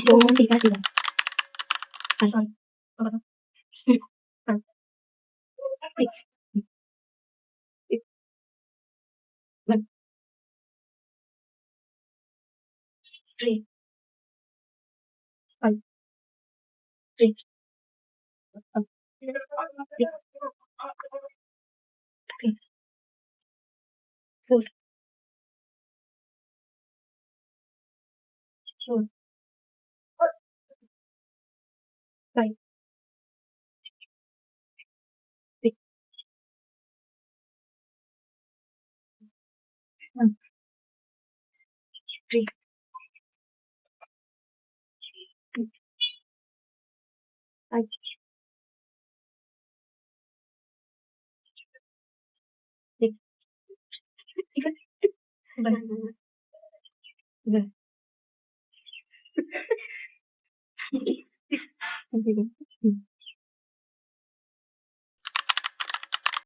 4, 3, 3. Sorry. Sorry. 6, 6, 1, 3, 5, 3, 6, 3, 4, 4, 5, 6, 1, 3, 6, 5, 6, 1, 1.